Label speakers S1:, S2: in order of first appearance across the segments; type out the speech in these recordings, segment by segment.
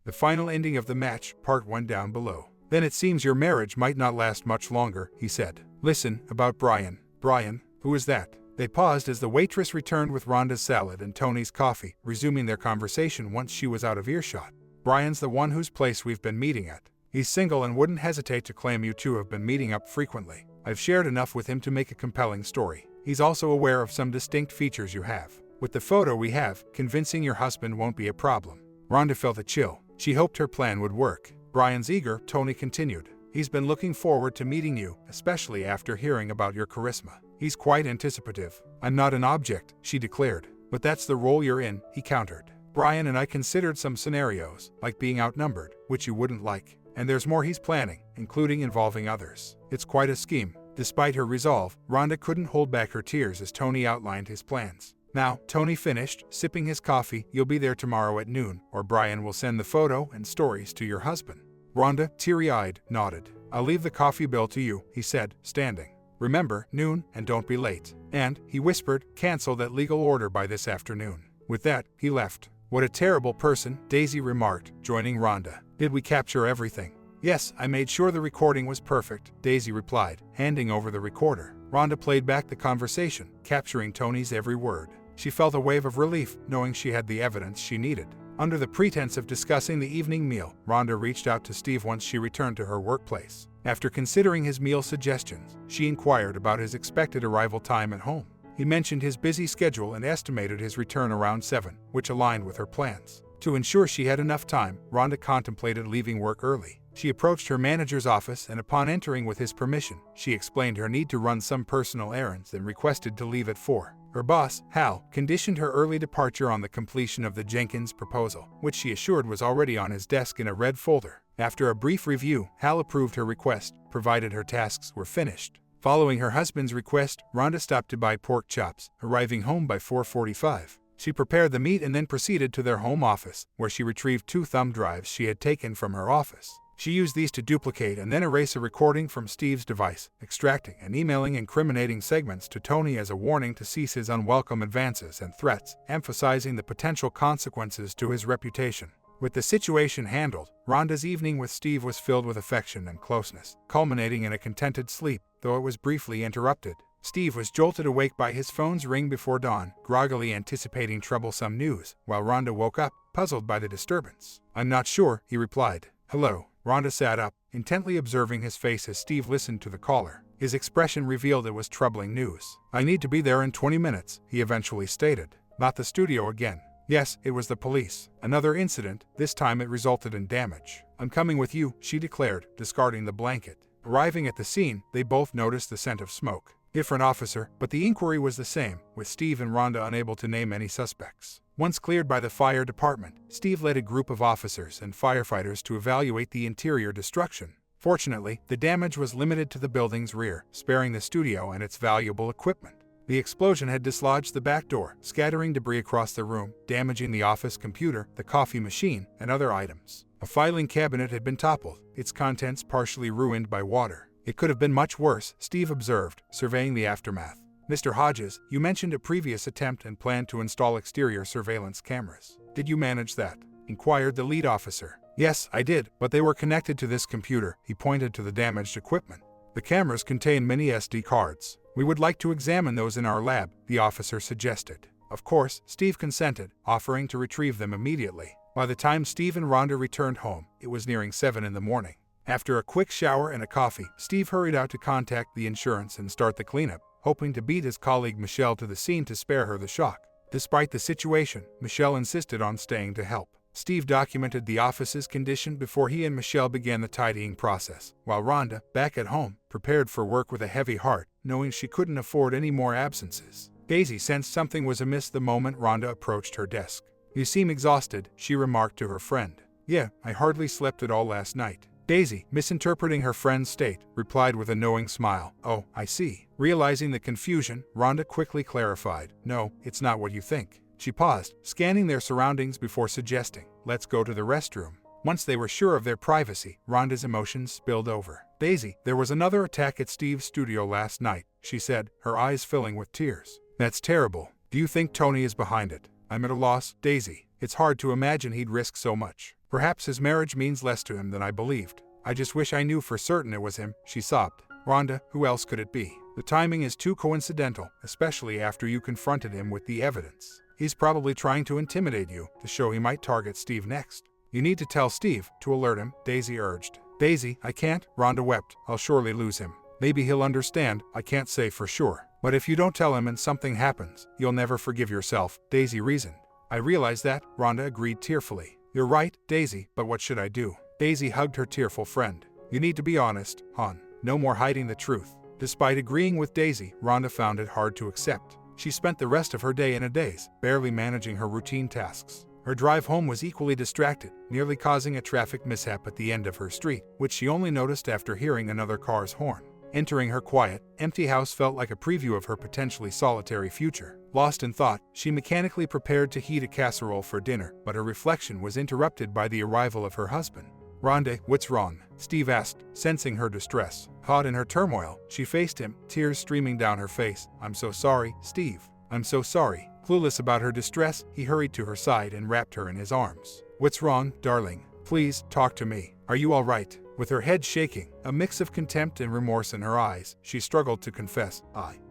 S1: The final ending of the match, part 1 down below. Then it seems your marriage might not last much longer, he said. Listen, about Brian. Brian? Who is that? They paused as the waitress returned with Rhonda's salad and Tony's coffee, resuming their conversation once she was out of earshot. Brian's the one whose place we've been meeting at. He's single and wouldn't hesitate to claim you two have been meeting up frequently. I've shared enough with him to make a compelling story. He's also aware of some distinct features you have. With the photo we have, convincing your husband won't be a problem. Rhonda felt a chill. She hoped her plan would work. Brian's eager, Tony continued. He's been looking forward to meeting you, especially after hearing about your charisma. He's quite anticipative. I'm not an object, she declared. But that's the role you're in, he countered. Brian and I considered some scenarios, like being outnumbered, which you wouldn't like. And there's more he's planning, including involving others. It's quite a scheme. Despite her resolve, Rhonda couldn't hold back her tears as Tony outlined his plans. Now, Tony finished, sipping his coffee, you'll be there tomorrow at noon, or Brian will send the photo and stories to your husband. Rhonda, teary-eyed, nodded. I'll leave the coffee bill to you, he said, standing. Remember, noon, and don't be late. And, he whispered, cancel that legal order by this afternoon. With that, he left. What a terrible person, Daisy remarked, joining Rhonda. Did we capture everything? Yes, I made sure the recording was perfect, Daisy replied, handing over the recorder. Rhonda played back the conversation, capturing Tony's every word. She felt a wave of relief, knowing she had the evidence she needed. Under the pretense of discussing the evening meal, Rhonda reached out to Steve once she returned to her workplace. After considering his meal suggestions, she inquired about his expected arrival time at home. He mentioned his busy schedule and estimated his return around 7, which aligned with her plans. To ensure she had enough time, Rhonda contemplated leaving work early. She approached her manager's office and upon entering with his permission, she explained her need to run some personal errands and requested to leave at 4. Her boss, Hal, conditioned her early departure on the completion of the Jenkins proposal, which she assured was already on his desk in a red folder. After a brief review, Hal approved her request, provided her tasks were finished. Following her husband's request, Rhonda stopped to buy pork chops, arriving home by 4:45. She prepared the meat and then proceeded to their home office, where she retrieved 2 thumb drives she had taken from her office. She used these to duplicate and then erase a recording from Steve's device, extracting and emailing incriminating segments to Tony as a warning to cease his unwelcome advances and threats, emphasizing the potential consequences to his reputation. With the situation handled, Rhonda's evening with Steve was filled with affection and closeness, culminating in a contented sleep, though it was briefly interrupted. Steve was jolted awake by his phone's ring before dawn, groggily anticipating troublesome news, while Rhonda woke up, puzzled by the disturbance. I'm not sure, he replied. Hello. Rhonda sat up, intently observing his face as Steve listened to the caller. His expression revealed it was troubling news. I need to be there in 20 minutes, he eventually stated. Not the studio again. Yes, it was the police. Another incident, this time it resulted in damage. I'm coming with you, she declared, discarding the blanket. Arriving at the scene, they both noticed the scent of smoke. Different officer, but the inquiry was the same, with Steve and Rhonda unable to name any suspects. Once cleared by the fire department, Steve led a group of officers and firefighters to evaluate the interior destruction. Fortunately, the damage was limited to the building's rear, sparing the studio and its valuable equipment. The explosion had dislodged the back door, scattering debris across the room, damaging the office computer, the coffee machine, and other items. A filing cabinet had been toppled, its contents partially ruined by water. It could have been much worse, Steve observed, surveying the aftermath. Mr. Hodges, you mentioned a previous attempt and plan to install exterior surveillance cameras. Did you manage that? Inquired the lead officer. Yes, I did, but they were connected to this computer, he pointed to the damaged equipment. The cameras contain many SD cards. We would like to examine those in our lab, the officer suggested. Of course, Steve consented, offering to retrieve them immediately. By the time Steve and Rhonda returned home, it was nearing 7 in the morning. After a quick shower and a coffee, Steve hurried out to contact the insurance and start the cleanup, hoping to beat his colleague Michelle to the scene to spare her the shock. Despite the situation, Michelle insisted on staying to help. Steve documented the office's condition before he and Michelle began the tidying process, while Rhonda, back at home, prepared for work with a heavy heart, knowing she couldn't afford any more absences. Daisy sensed something was amiss the moment Rhonda approached her desk. You seem exhausted, she remarked to her friend. Yeah, I hardly slept at all last night. Daisy, misinterpreting her friend's state, replied with a knowing smile. Oh, I see. Realizing the confusion, Rhonda quickly clarified. No, it's not what you think. She paused, scanning their surroundings before suggesting, let's go to the restroom. Once they were sure of their privacy, Rhonda's emotions spilled over. Daisy, there was another attack at Steve's studio last night, she said, her eyes filling with tears. That's terrible. Do you think Tony is behind it? I'm at a loss, Daisy. It's hard to imagine he'd risk so much. Perhaps his marriage means less to him than I believed. I just wish I knew for certain it was him," she sobbed. "Rhonda, who else could it be? The timing is too coincidental, especially after you confronted him with the evidence. He's probably trying to intimidate you to show he might target Steve next. You need to tell Steve to alert him," Daisy urged. "Daisy, I can't," Rhonda wept. "I'll surely lose him. Maybe he'll understand, I can't say for sure. But if you don't tell him and something happens, you'll never forgive yourself," Daisy reasoned. "I realize that," Rhonda agreed tearfully. "You're right, Daisy, but what should I do?" Daisy hugged her tearful friend. "You need to be honest, hon. No more hiding the truth." Despite agreeing with Daisy, Rhonda found it hard to accept. She spent the rest of her day in a daze, barely managing her routine tasks. Her drive home was equally distracted, nearly causing a traffic mishap at the end of her street, which she only noticed after hearing another car's horn. Entering her quiet, empty house felt like a preview of her potentially solitary future. Lost in thought, she mechanically prepared to heat a casserole for dinner, but her reflection was interrupted by the arrival of her husband. "Rhonda, what's wrong?" Steve asked, sensing her distress. Caught in her turmoil, she faced him, tears streaming down her face. "I'm so sorry, Steve. I'm so sorry." Clueless about her distress, he hurried to her side and wrapped her in his arms. "What's wrong, darling? Please, talk to me. Are you all right?" With her head shaking, a mix of contempt and remorse in her eyes, she struggled to confess,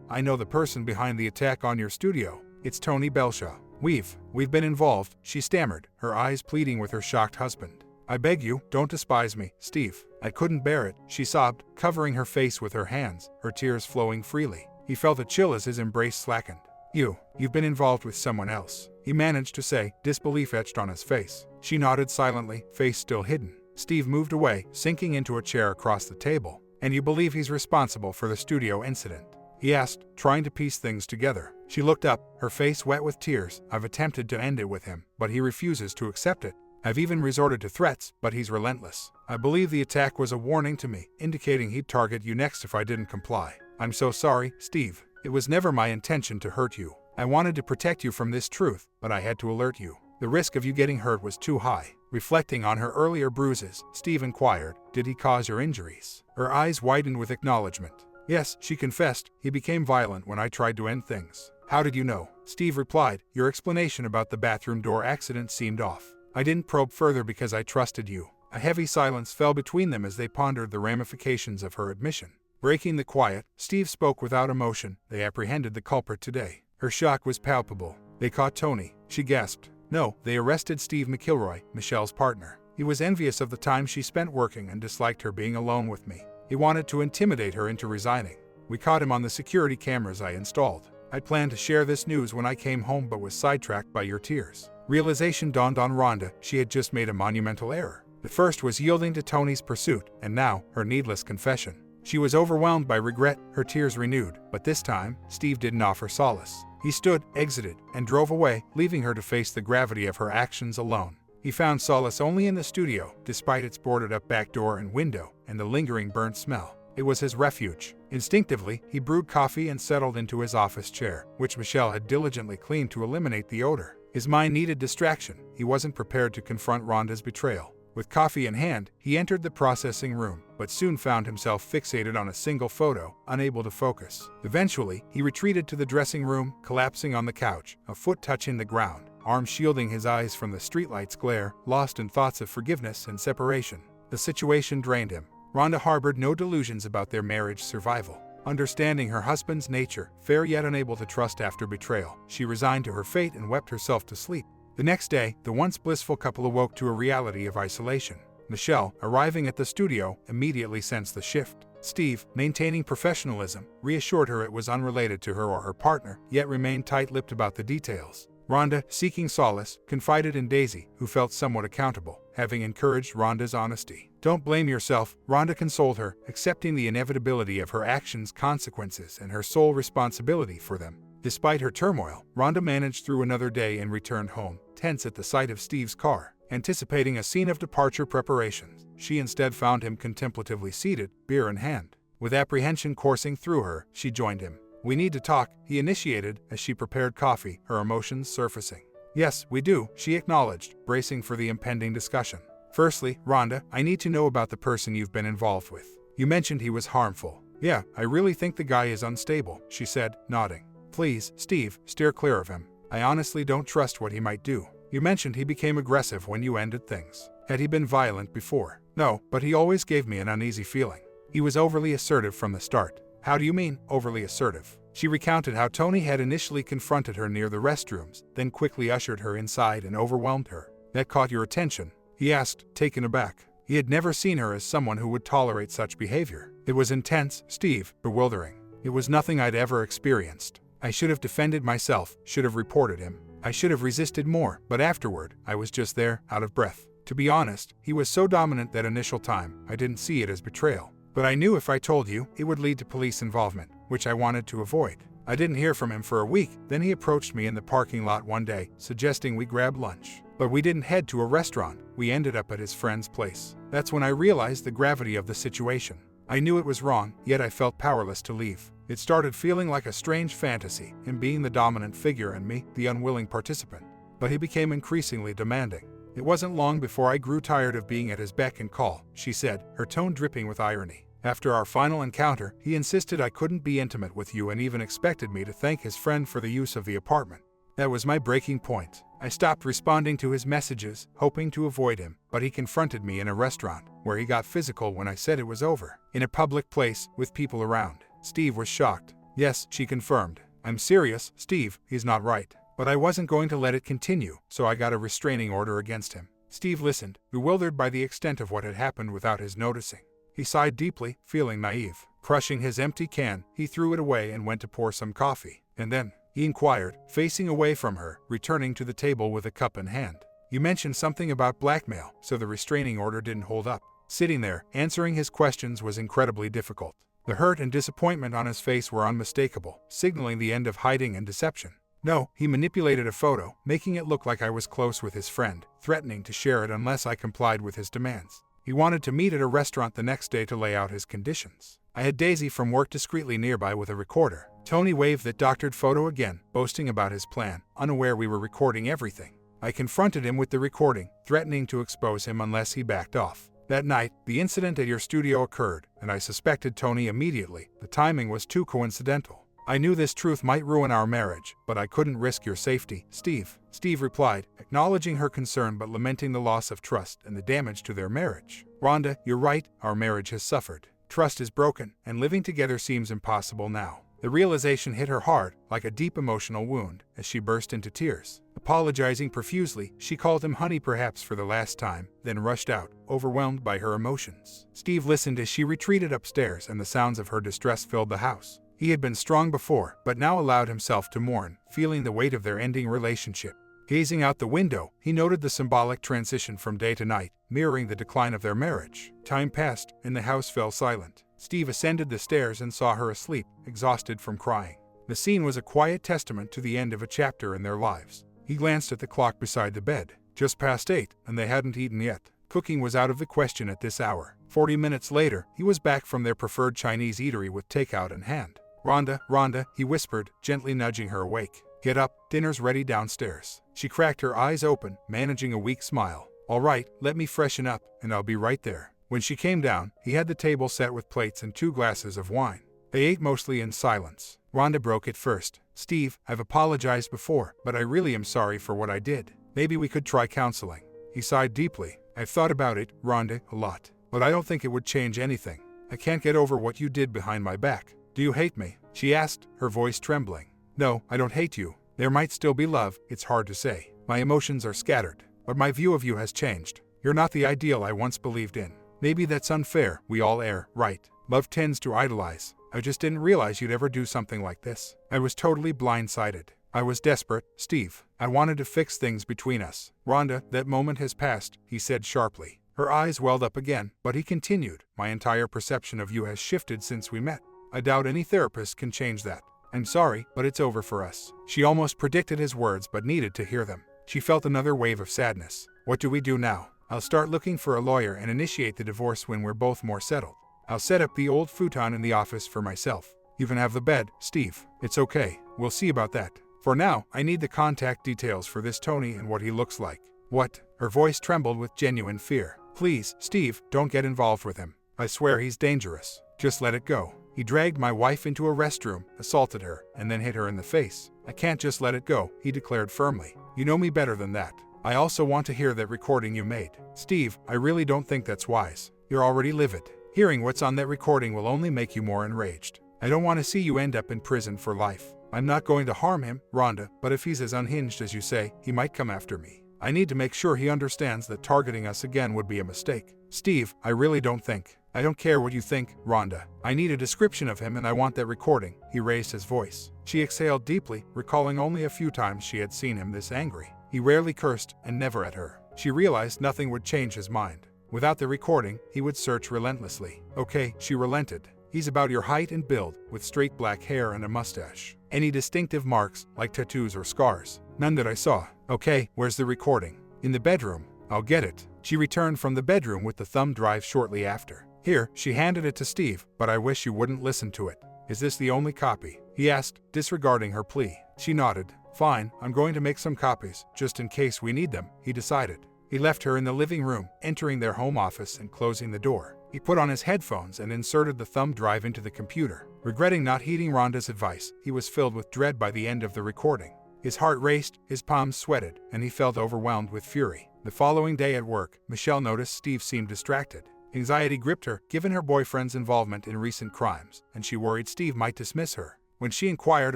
S1: I know the person behind the attack on your studio. It's Tony Belshaw. We've been involved," she stammered, her eyes pleading with her shocked husband. "I beg you, don't despise me, Steve. I couldn't bear it," she sobbed, covering her face with her hands, her tears flowing freely. He felt a chill as his embrace slackened. You've been involved with someone else," he managed to say, disbelief etched on his face. She nodded silently, face still hidden. Steve moved away, sinking into a chair across the table. "And you believe he's responsible for the studio incident?" he asked, trying to piece things together. She looked up, her face wet with tears. "I've attempted to end it with him, but he refuses to accept it. I've even resorted to threats, but he's relentless. I believe the attack was a warning to me, indicating he'd target you next if I didn't comply. I'm so sorry, Steve. It was never my intention to hurt you. I wanted to protect you from this truth, but I had to alert you. The risk of you getting hurt was too high." Reflecting on her earlier bruises, Steve inquired, "Did he cause your injuries?" Her eyes widened with acknowledgement. "Yes," she confessed, "he became violent when I tried to end things." "How did you know?" Steve replied, "Your explanation about the bathroom door accident seemed off. I didn't probe further because I trusted you." A heavy silence fell between them as they pondered the ramifications of her admission. Breaking the quiet, Steve spoke without emotion. "They apprehended the culprit today." Her shock was palpable. "They caught Tony," she gasped. "No, they arrested Steve McIlroy, Michelle's partner. He was envious of the time she spent working and disliked her being alone with me. He wanted to intimidate her into resigning. We caught him on the security cameras I installed. I planned to share this news when I came home but was sidetracked by your tears." Realization dawned on Rhonda. She had just made a monumental error. The first was yielding to Tony's pursuit, and now, her needless confession. She was overwhelmed by regret, her tears renewed, but this time, Steve didn't offer solace. He stood, exited, and drove away, leaving her to face the gravity of her actions alone. He found solace only in the studio, despite its boarded-up back door and window, and the lingering burnt smell. It was his refuge. Instinctively, he brewed coffee and settled into his office chair, which Michelle had diligently cleaned to eliminate the odor. His mind needed distraction. He wasn't prepared to confront Rhonda's betrayal. With coffee in hand, he entered the processing room, but soon found himself fixated on a single photo, unable to focus. Eventually, he retreated to the dressing room, collapsing on the couch, a foot touching the ground, arms shielding his eyes from the streetlight's glare, lost in thoughts of forgiveness and separation. The situation drained him. Rhonda harbored no delusions about their marriage survival. Understanding her husband's nature, fair yet unable to trust after betrayal, she resigned to her fate and wept herself to sleep. The next day, the once blissful couple awoke to a reality of isolation. Michelle, arriving at the studio, immediately sensed the shift. Steve, maintaining professionalism, reassured her it was unrelated to her or her partner, yet remained tight-lipped about the details. Rhonda, seeking solace, confided in Daisy, who felt somewhat accountable, having encouraged Rhonda's honesty. "Don't blame yourself," Rhonda consoled her, accepting the inevitability of her actions' consequences and her sole responsibility for them. Despite her turmoil, Rhonda managed through another day and returned home, tense at the sight of Steve's car. Anticipating a scene of departure preparations, she instead found him contemplatively seated, beer in hand. With apprehension coursing through her, she joined him. "We need to talk," he initiated as she prepared coffee, her emotions surfacing. "Yes, we do," she acknowledged, bracing for the impending discussion. "Firstly, Rhonda, I need to know about the person you've been involved with. You mentioned he was harmful." "Yeah, I really think the guy is unstable," she said, nodding. "Please, Steve, steer clear of him. I honestly don't trust what he might do. You mentioned he became aggressive when you ended things." Had he been violent before? No, but he always gave me an uneasy feeling. He was overly assertive from the start. How do you mean, overly assertive? She recounted how Tony had initially confronted her near the restrooms, then quickly ushered her inside and overwhelmed her. That caught your attention? He asked, taken aback. He had never seen her as someone who would tolerate such behavior. It was intense, Steve, bewildering. It was nothing I'd ever experienced. I should have defended myself, should have reported him. I should have resisted more, but afterward, I was just there, out of breath. To be honest, he was so dominant that initial time, I didn't see it as betrayal. But I knew if I told you, it would lead to police involvement, which I wanted to avoid. I didn't hear from him for a week, then he approached me in the parking lot one day, suggesting we grab lunch. But we didn't head to a restaurant, we ended up at his friend's place. That's when I realized the gravity of the situation. I knew it was wrong, yet I felt powerless to leave. It started feeling like a strange fantasy, him being the dominant figure and me, the unwilling participant. But he became increasingly demanding. It wasn't long before I grew tired of being at his beck and call, she said, her tone dripping with irony. After our final encounter, he insisted I couldn't be intimate with you and even expected me to thank his friend for the use of the apartment. That was my breaking point. I stopped responding to his messages, hoping to avoid him, but he confronted me in a restaurant, where he got physical when I said it was over. In a public place, with people around. Steve was shocked. Yes, she confirmed. I'm serious, Steve, he's not right. But I wasn't going to let it continue, so I got a restraining order against him. Steve listened, bewildered by the extent of what had happened without his noticing. He sighed deeply, feeling naive. Crushing his empty can, he threw it away and went to pour some coffee. And then, he inquired, facing away from her, returning to the table with a cup in hand. You mentioned something about blackmail, so the restraining order didn't hold up. Sitting there, answering his questions was incredibly difficult. The hurt and disappointment on his face were unmistakable, signaling the end of hiding and deception. No, he manipulated a photo, making it look like I was close with his friend, threatening to share it unless I complied with his demands. He wanted to meet at a restaurant the next day to lay out his conditions. I had Daisy from work discreetly nearby with a recorder. Tony waved that doctored photo again, boasting about his plan, unaware we were recording everything. I confronted him with the recording, threatening to expose him unless he backed off. That night, the incident at your studio occurred, and I suspected Tony immediately. The timing was too coincidental. I knew this truth might ruin our marriage, but I couldn't risk your safety, Steve. Steve replied, acknowledging her concern but lamenting the loss of trust and the damage to their marriage. Rhonda, you're right, our marriage has suffered. Trust is broken, and living together seems impossible now. The realization hit her hard, like a deep emotional wound, as she burst into tears. Apologizing profusely, she called him honey perhaps for the last time, then rushed out, overwhelmed by her emotions. Steve listened as she retreated upstairs and the sounds of her distress filled the house. He had been strong before, but now allowed himself to mourn, feeling the weight of their ending relationship. Gazing out the window, he noted the symbolic transition from day to night, mirroring the decline of their marriage. Time passed, and the house fell silent. Steve ascended the stairs and saw her asleep, exhausted from crying. The scene was a quiet testament to the end of a chapter in their lives. He glanced at the clock beside the bed. Just past 8, and they hadn't eaten yet. Cooking was out of the question at this hour. 40 minutes later, he was back from their preferred Chinese eatery with takeout in hand. Rhonda, he whispered, gently nudging her awake. Get up, dinner's ready downstairs. She cracked her eyes open, managing a weak smile. All right, let me freshen up, and I'll be right there. When she came down, he had the table set with plates and 2 glasses of wine. They ate mostly in silence. Rhonda broke it first. Steve, I've apologized before, but I really am sorry for what I did. Maybe we could try counseling. He sighed deeply. I've thought about it, Rhonda, a lot. But I don't think it would change anything. I can't get over what you did behind my back. Do you hate me? She asked, her voice trembling. No, I don't hate you. There might still be love, it's hard to say. My emotions are scattered. But my view of you has changed. You're not the ideal I once believed in. Maybe that's unfair, we all err, right? Love tends to idolize. I just didn't realize you'd ever do something like this. I was totally blindsided. I was desperate, Steve. I wanted to fix things between us. Rhonda, that moment has passed, he said sharply. Her eyes welled up again, but he continued. My entire perception of you has shifted since we met. I doubt any therapist can change that. I'm sorry, but it's over for us. She almost predicted his words but needed to hear them. She felt another wave of sadness. What do we do now? I'll start looking for a lawyer and initiate the divorce when we're both more settled. I'll set up the old futon in the office for myself. You can have the bed, Steve. It's okay. We'll see about that. For now, I need the contact details for this Tony and what he looks like. What? Her voice trembled with genuine fear. Please, Steve, don't get involved with him. I swear he's dangerous. Just let it go. He dragged my wife into a restroom, assaulted her, and then hit her in the face. I can't just let it go, he declared firmly. You know me better than that. I also want to hear that recording you made. Steve, I really don't think that's wise. You're already livid. Hearing what's on that recording will only make you more enraged. I don't want to see you end up in prison for life. I'm not going to harm him, Rhonda, but if he's as unhinged as you say, he might come after me. I need to make sure he understands that targeting us again would be a mistake. Steve, I really don't think. I don't care what you think, Rhonda. I need a description of him and I want that recording. He raised his voice. She exhaled deeply, recalling only a few times she had seen him this angry. He rarely cursed, and never at her. She realized nothing would change his mind. Without the recording, he would search relentlessly. Okay, she relented. He's about your height and build, with straight black hair and a mustache. Any distinctive marks, like tattoos or scars? None that I saw. Okay, where's the recording? In the bedroom. I'll get it. She returned from the bedroom with the thumb drive shortly after. Here, she handed it to Steve, but I wish you wouldn't listen to it. Is this the only copy? He asked, disregarding her plea. She nodded. Fine, I'm going to make some copies, just in case we need them, he decided. He left her in the living room, entering their home office and closing the door. He put on his headphones and inserted the thumb drive into the computer. Regretting not heeding Rhonda's advice, he was filled with dread by the end of the recording. His heart raced, his palms sweated, and he felt overwhelmed with fury. The following day at work, Michelle noticed Steve seemed distracted. Anxiety gripped her, given her boyfriend's involvement in recent crimes, and she worried Steve might dismiss her. When she inquired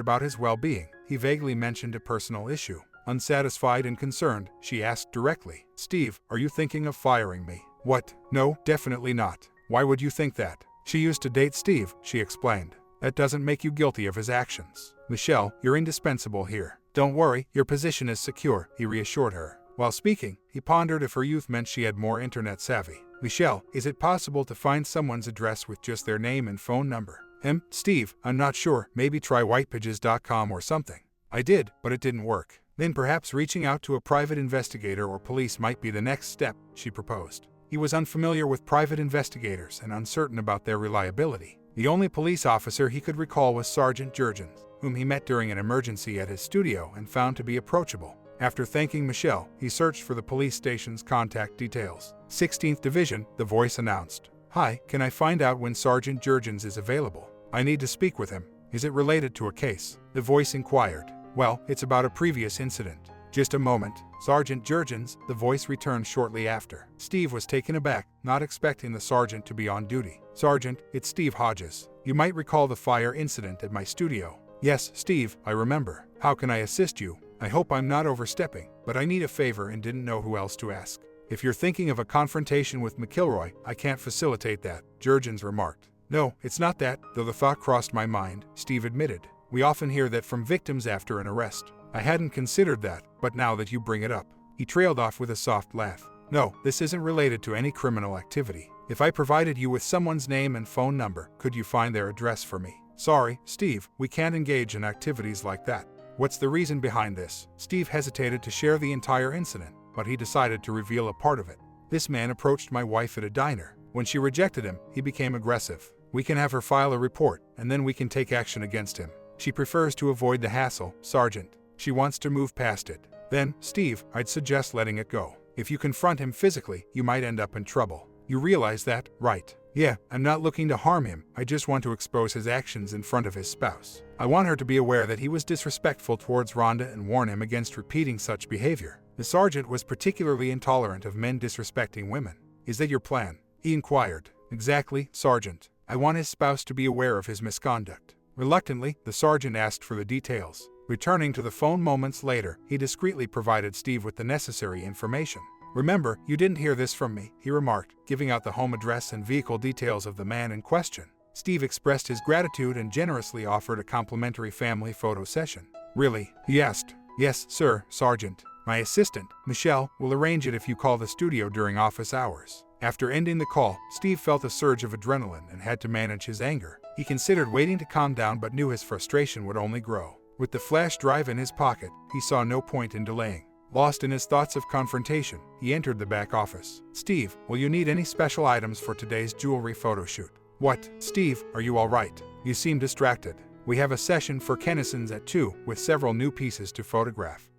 S1: about his well-being, he vaguely mentioned a personal issue. Unsatisfied and concerned, she asked directly, Steve, are you thinking of firing me? What? No, definitely not. Why would you think that? She used to date Steve, she explained. That doesn't make you guilty of his actions. Michelle, you're indispensable here. Don't worry, your position is secure, he reassured her. While speaking, he pondered if her youth meant she had more internet savvy. Michelle, is it possible to find someone's address with just their name and phone number? Steve, I'm not sure, maybe try whitepages.com or something. I did, but it didn't work. Then perhaps reaching out to a private investigator or police might be the next step, she proposed. He was unfamiliar with private investigators and uncertain about their reliability. The only police officer he could recall was Sergeant Jurgens, whom he met during an emergency at his studio and found to be approachable. After thanking Michelle, he searched for the police station's contact details. 16th Division, the voice announced. Hi, can I find out when Sergeant Jurgens is available? I need to speak with him. Is it related to a case? The voice inquired. Well, it's about a previous incident. Just a moment. Sergeant Jurgens, the voice returned shortly after. Steve was taken aback, not expecting the sergeant to be on duty. Sergeant, it's Steve Hodges. You might recall the fire incident at my studio. Yes, Steve, I remember. How can I assist you? I hope I'm not overstepping, but I need a favor and didn't know who else to ask. If you're thinking of a confrontation with McIlroy, I can't facilitate that, Jurgens remarked. No, it's not that, though the thought crossed my mind, Steve admitted. We often hear that from victims after an arrest. I hadn't considered that, but now that you bring it up. He trailed off with a soft laugh. No, this isn't related to any criminal activity. If I provided you with someone's name and phone number, could you find their address for me? Sorry, Steve, we can't engage in activities like that. What's the reason behind this? Steve hesitated to share the entire incident, but he decided to reveal a part of it. This man approached my wife at a diner. When she rejected him, he became aggressive. We can have her file a report, and then we can take action against him. She prefers to avoid the hassle, Sergeant. She wants to move past it. Then, Steve, I'd suggest letting it go. If you confront him physically, you might end up in trouble. You realize that, right? Yeah, I'm not looking to harm him, I just want to expose his actions in front of his spouse. I want her to be aware that he was disrespectful towards Rhonda and warn him against repeating such behavior. The sergeant was particularly intolerant of men disrespecting women. Is that your plan? He inquired. Exactly, Sergeant. I want his spouse to be aware of his misconduct. Reluctantly, the sergeant asked for the details. Returning to the phone moments later, he discreetly provided Steve with the necessary information. Remember, you didn't hear this from me, he remarked, giving out the home address and vehicle details of the man in question. Steve expressed his gratitude and generously offered a complimentary family photo session. Really? He asked. Yes, sir, Sergeant. My assistant, Michelle, will arrange it if you call the studio during office hours. After ending the call, Steve felt a surge of adrenaline and had to manage his anger. He considered waiting to calm down but knew his frustration would only grow. With the flash drive in his pocket, he saw no point in delaying. Lost in his thoughts of confrontation, he entered the back office. Steve, will you need any special items for today's jewelry photo shoot? What? Steve, are you all right? You seem distracted. We have a session for Kennison's at 2, with several new pieces to photograph.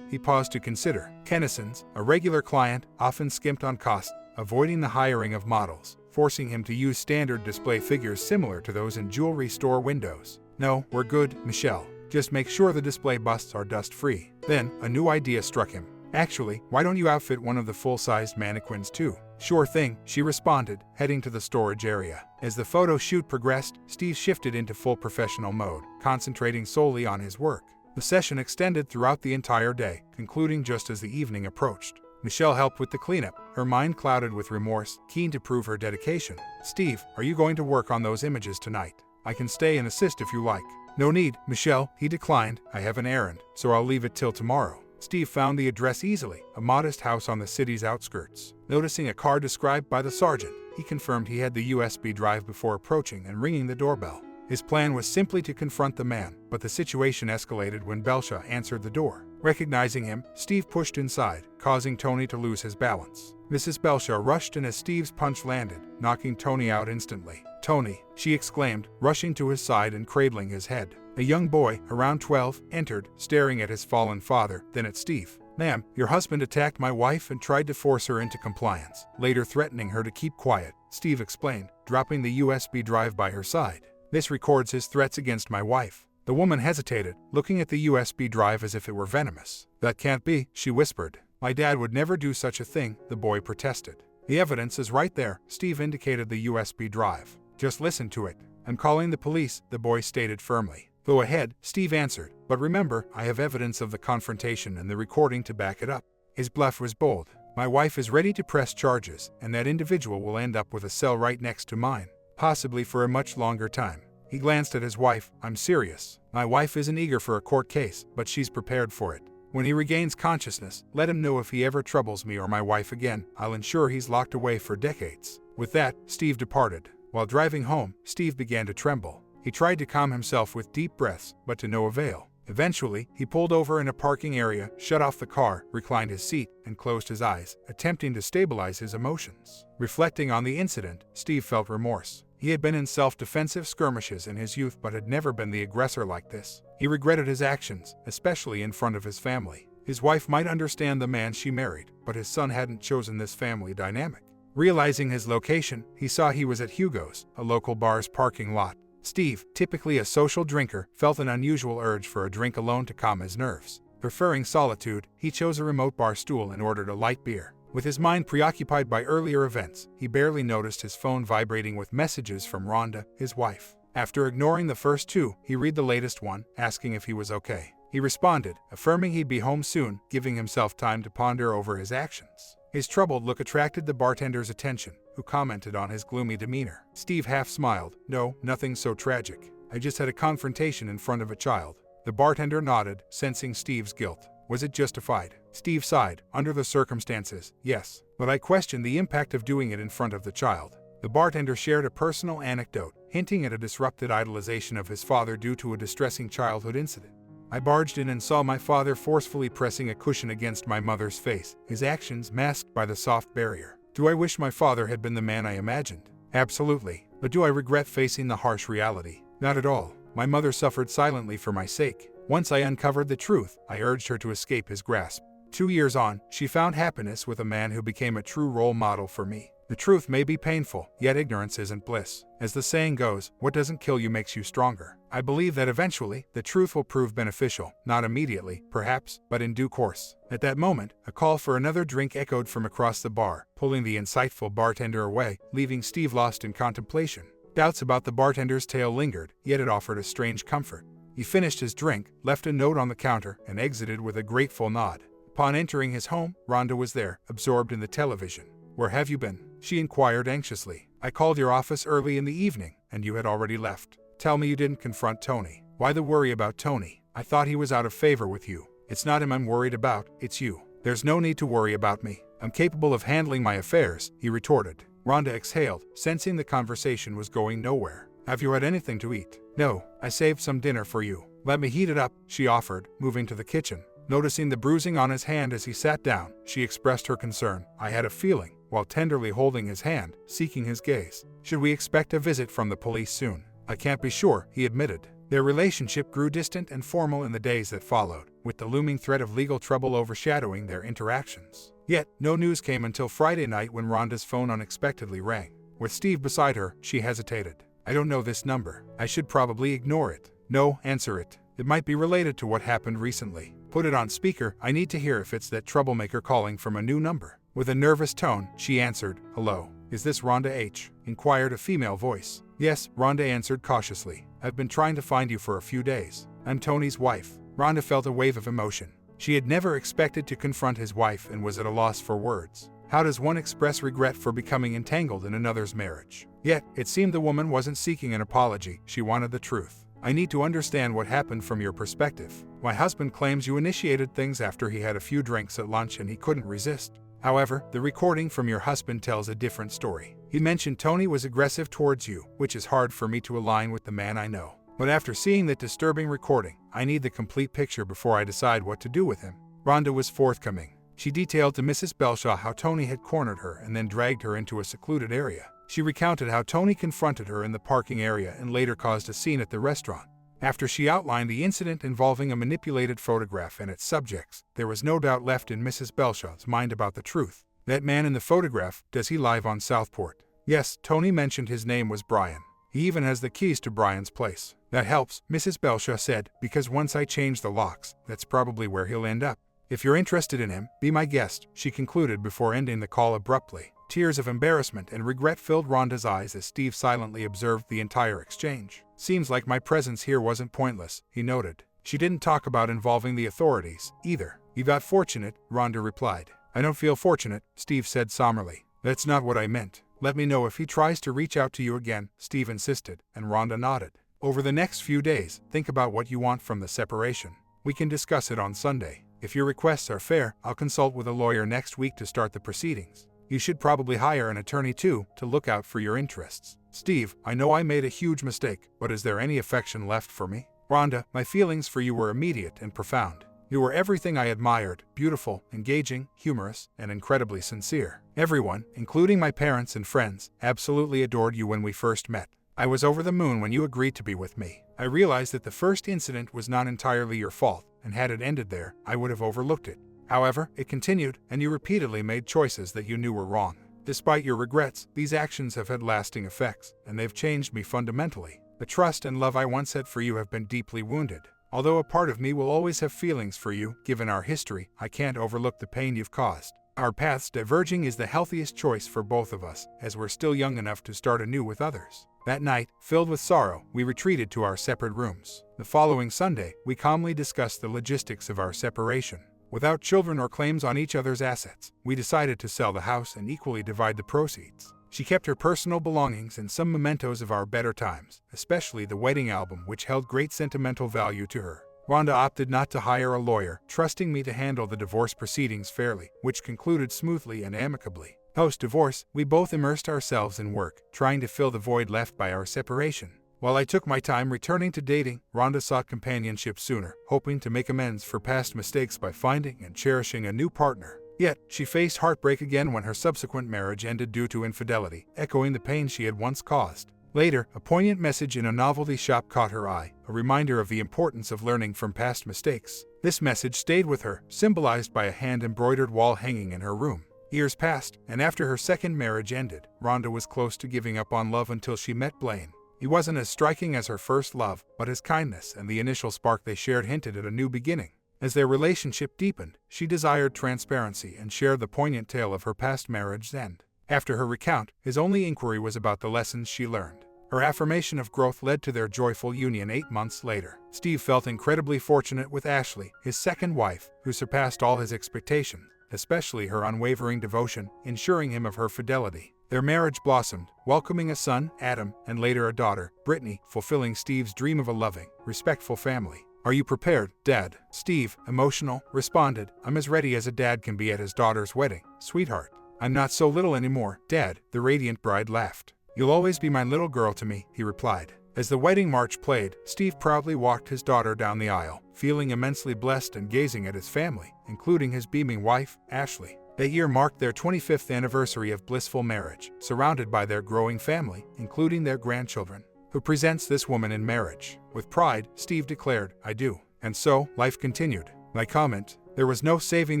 S1: He paused to consider. Kennison's, a regular client, often skimped on cost, avoiding the hiring of models, forcing him to use standard display figures similar to those in jewelry store windows. No, we're good, Michelle. Just make sure the display busts are dust-free. Then, a new idea struck him. Actually, why don't you outfit one of the full-sized mannequins too? Sure thing, she responded, heading to the storage area. As the photo shoot progressed, Steve shifted into full professional mode, concentrating solely on his work. The session extended throughout the entire day, concluding just as the evening approached. Michelle helped with the cleanup, her mind clouded with remorse, keen to prove her dedication. Steve, are you going to work on those images tonight? I can stay and assist if you like. No need, Michelle, he declined. I have an errand, so I'll leave it till tomorrow. Steve found the address easily, a modest house on the city's outskirts. Noticing a car described by the sergeant, he confirmed he had the USB drive before approaching and ringing the doorbell. His plan was simply to confront the man, but the situation escalated when Belsha answered the door. Recognizing him, Steve pushed inside, causing Tony to lose his balance. Mrs. Belsha rushed in as Steve's punch landed, knocking Tony out instantly. Tony, she exclaimed, rushing to his side and cradling his head. A young boy, around 12, entered, staring at his fallen father, then at Steve. Ma'am, your husband attacked my wife and tried to force her into compliance, later threatening her to keep quiet, Steve explained, dropping the USB drive by her side. This records his threats against my wife. The woman hesitated, looking at the USB drive as if it were venomous. That can't be, she whispered. My dad would never do such a thing, the boy protested. The evidence is right there, Steve indicated the USB drive. Just listen to it. I'm calling the police, the boy stated firmly. Go ahead, Steve answered, but remember, I have evidence of the confrontation and the recording to back it up. His bluff was bold. My wife is ready to press charges, and that individual will end up with a cell right next to mine, possibly for a much longer time. He glanced at his wife. I'm serious. My wife isn't eager for a court case, but she's prepared for it. When he regains consciousness, let him know if he ever troubles me or my wife again. I'll ensure he's locked away for decades. With that, Steve departed. While driving home, Steve began to tremble. He tried to calm himself with deep breaths, but to no avail. Eventually, he pulled over in a parking area, shut off the car, reclined his seat, and closed his eyes, attempting to stabilize his emotions. Reflecting on the incident, Steve felt remorse. He had been in self-defensive skirmishes in his youth but had never been the aggressor like this. He regretted his actions, especially in front of his family. His wife might understand the man she married, but his son hadn't chosen this family dynamic. Realizing his location, he saw he was at Hugo's, a local bar's parking lot. Steve, typically a social drinker, felt an unusual urge for a drink alone to calm his nerves. Preferring solitude, he chose a remote bar stool and ordered a light beer. With his mind preoccupied by earlier events, he barely noticed his phone vibrating with messages from Rhonda, his wife. After ignoring the first two, he read the latest one, asking if he was okay. He responded, affirming he'd be home soon, giving himself time to ponder over his actions. His troubled look attracted the bartender's attention, who commented on his gloomy demeanor. Steve half smiled. No, nothing so tragic. I just had a confrontation in front of a child. The bartender nodded, sensing Steve's guilt. Was it justified? Steve sighed. Under the circumstances, yes. But I questioned the impact of doing it in front of the child. The bartender shared a personal anecdote, hinting at a disrupted idolization of his father due to a distressing childhood incident. I barged in and saw my father forcefully pressing a cushion against my mother's face, his actions masked by the soft barrier. Do I wish my father had been the man I imagined? Absolutely. But do I regret facing the harsh reality? Not at all. My mother suffered silently for my sake. Once I uncovered the truth, I urged her to escape his grasp. 2 years on, she found happiness with a man who became a true role model for me. The truth may be painful, yet ignorance isn't bliss. As the saying goes, what doesn't kill you makes you stronger. I believe that eventually, the truth will prove beneficial, not immediately, perhaps, but in due course. At that moment, a call for another drink echoed from across the bar, pulling the insightful bartender away, leaving Steve lost in contemplation. Doubts about the bartender's tale lingered, yet it offered a strange comfort. He finished his drink, left a note on the counter, and exited with a grateful nod. Upon entering his home, Rhonda was there, absorbed in the television. Where have you been? She inquired anxiously. I called your office early in the evening, and you had already left. Tell me you didn't confront Tony. Why the worry about Tony? I thought he was out of favor with you. It's not him I'm worried about, it's you. There's no need to worry about me. I'm capable of handling my affairs, he retorted. Rhonda exhaled, sensing the conversation was going nowhere. Have you had anything to eat? No, I saved some dinner for you. Let me heat it up, she offered, moving to the kitchen. Noticing the bruising on his hand as he sat down, she expressed her concern. I had a feeling, while tenderly holding his hand, seeking his gaze. Should we expect a visit from the police soon? I can't be sure, he admitted. Their relationship grew distant and formal in the days that followed, with the looming threat of legal trouble overshadowing their interactions. Yet, no news came until Friday night when Rhonda's phone unexpectedly rang. With Steve beside her, she hesitated. I don't know this number. I should probably ignore it. No, answer it. It might be related to what happened recently. Put it on speaker, I need to hear if it's that troublemaker calling from a new number. With a nervous tone, she answered, "Hello, is this Rhonda H?" inquired a female voice. "Yes," Rhonda answered cautiously. "I've been trying to find you for a few days. I'm Tony's wife." Rhonda felt a wave of emotion. She had never expected to confront his wife and was at a loss for words. How does one express regret for becoming entangled in another's marriage? Yet, it seemed the woman wasn't seeking an apology, she wanted the truth. "I need to understand what happened from your perspective. My husband claims you initiated things after he had a few drinks at lunch and he couldn't resist. However, the recording from your husband tells a different story. He mentioned Tony was aggressive towards you, which is hard for me to align with the man I know. But after seeing that disturbing recording, I need the complete picture before I decide what to do with him." Rhonda was forthcoming. She detailed to Mrs. Belshaw how Tony had cornered her and then dragged her into a secluded area. She recounted how Tony confronted her in the parking area and later caused a scene at the restaurant. After she outlined the incident involving a manipulated photograph and its subjects, there was no doubt left in Mrs. Belshaw's mind about the truth. "That man in the photograph, does he live on Southport?" "Yes," Tony mentioned his name was Brian. "He even has the keys to Brian's place." "That helps," Mrs. Belshaw said, "because once I change the locks, that's probably where he'll end up. If you're interested in him, be my guest," she concluded before ending the call abruptly. Tears of embarrassment and regret filled Rhonda's eyes as Steve silently observed the entire exchange. "Seems like my presence here wasn't pointless," he noted. She didn't talk about involving the authorities, either. "You got fortunate," Rhonda replied. "I don't feel fortunate," Steve said somberly. "That's not what I meant. Let me know if he tries to reach out to you again," Steve insisted, and Rhonda nodded. "Over the next few days, think about what you want from the separation. We can discuss it on Sunday. If your requests are fair, I'll consult with a lawyer next week to start the proceedings. You should probably hire an attorney too, to look out for your interests." "Steve, I know I made a huge mistake, but is there any affection left for me?" "Rhonda, my feelings for you were immediate and profound. You were everything I admired, beautiful, engaging, humorous, and incredibly sincere. Everyone, including my parents and friends, absolutely adored you when we first met. I was over the moon when you agreed to be with me. I realized that the first incident was not entirely your fault, and had it ended there, I would have overlooked it. However, it continued, and you repeatedly made choices that you knew were wrong. Despite your regrets, these actions have had lasting effects, and they've changed me fundamentally. The trust and love I once had for you have been deeply wounded. Although a part of me will always have feelings for you, given our history, I can't overlook the pain you've caused. Our paths diverging is the healthiest choice for both of us, as we're still young enough to start anew with others." That night, filled with sorrow, we retreated to our separate rooms. The following Sunday, we calmly discussed the logistics of our separation. Without children or claims on each other's assets, we decided to sell the house and equally divide the proceeds. She kept her personal belongings and some mementos of our better times, especially the wedding album, which held great sentimental value to her. Rhonda opted not to hire a lawyer, trusting me to handle the divorce proceedings fairly, which concluded smoothly and amicably. Post-divorce, we both immersed ourselves in work, trying to fill the void left by our separation. While I took my time returning to dating, Rhonda sought companionship sooner, hoping to make amends for past mistakes by finding and cherishing a new partner. Yet, she faced heartbreak again when her subsequent marriage ended due to infidelity, echoing the pain she had once caused. Later, a poignant message in a novelty shop caught her eye, a reminder of the importance of learning from past mistakes. This message stayed with her, symbolized by a hand-embroidered wall hanging in her room. Years passed, and after her second marriage ended, Rhonda was close to giving up on love until she met Blaine. He wasn't as striking as her first love, but his kindness and the initial spark they shared hinted at a new beginning. As their relationship deepened, she desired transparency and shared the poignant tale of her past marriage's end. After her recount, his only inquiry was about the lessons she learned. Her affirmation of growth led to their joyful union 8 months later. Steve felt incredibly fortunate with Ashley, his second wife, who surpassed all his expectations, especially her unwavering devotion, ensuring him of her fidelity. Their marriage blossomed, welcoming a son, Adam, and later a daughter, Brittany, fulfilling Steve's dream of a loving, respectful family. "Are you prepared, Dad?" Steve, emotional, responded, "I'm as ready as a dad can be at his daughter's wedding, sweetheart." "I'm not so little anymore, Dad," the radiant bride laughed. "You'll always be my little girl to me," he replied. As the wedding march played, Steve proudly walked his daughter down the aisle, feeling immensely blessed and gazing at his family, including his beaming wife, Ashley. That year marked their 25th anniversary of blissful marriage, surrounded by their growing family, including their grandchildren. "Who presents this woman in marriage?" With pride, Steve declared, "I do." And so, life continued. My comment: there was no saving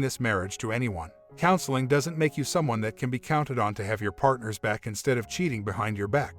S1: this marriage to anyone. Counseling doesn't make you someone that can be counted on to have your partner's back instead of cheating behind your back.